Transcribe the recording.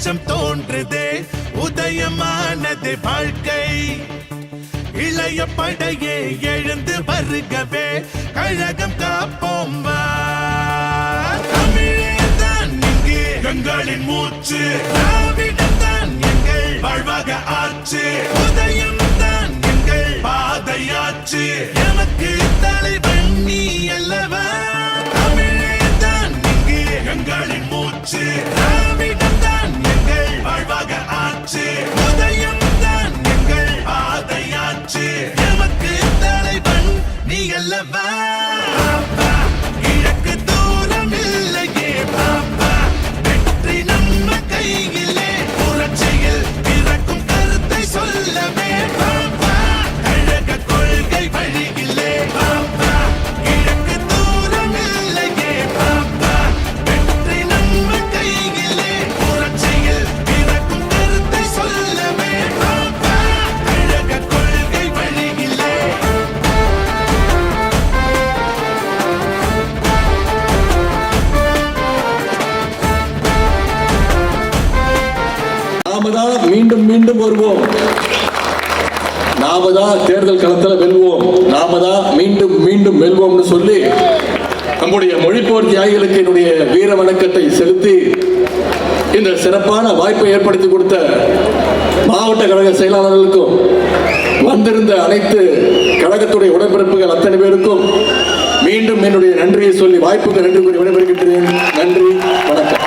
வெளிச்சம் தோன்றுதே, உதயமானது வாழ்க்கை. இளைய படையே எழுந்து வருகவே, கழகம் காப்போம் வா. தமிழேதான் இங்கே எங்களின் மூச்சு, திராவிடம்தான் எங்கள் வாழ்வாக ஆச்சு. உதயம் தான் எங்கள் பாதையாச்சு, எமக்கு தலைவன் நீ அல்லவா. தமிழேதான் இங்கே எங்களின் மூச்சு, திராவிடம்தான் எங்கள் வாழ்வாக ஆச்சு. உதயம் தான் எங்கள் பாதையாச்சு, எமக்கு தலைவன் நீ அல்லவா. கிழக்கு தூரம் இல்லையே பாப்பா, வெற்றி நம்ம கையிலே. புரட்சியில் பிறக்கும் கருத்தை சொல்லவே பாப்பா, கழக கொள்கை வழியிலே பாப்பா. கிழக்கு தூரம் இல்லையே பாப்பா, வெற்றி நம்ம கையிலே. புரட்சியில் பிறக்கும் கருத்தை சொல்லவே பாப்பா, கழக கொள்கை வழியிலே. நாமதான் மீண்டும் மீண்டும் வருவோம், நாமதான் தேர்தல் களத்தில் வெல்வோம், நாமதான் மீண்டும் மீண்டும் வெல்வோம்னு சொல்லி நம்முடைய மொழிப்போர் தியாகிகளுக்கு என்னுடைய வீர வணக்கத்தை செலுத்தி இந்த சிறப்பான வாய்ப்பை ஏற்படுத்தி கொடுத்த மாவட்ட கழக செயலாளர்களுக்கும் வந்திருந்த அனைத்து கழகத்துடைய உடன்பிறப்புகள் அத்தனை பேருக்கும் மீண்டும் என்னுடைய நன்றியை சொல்லி வாய்ப்புக்கு நன்றி கூறி விடைபெறுகின்றேன். நன்றி, வணக்கம்.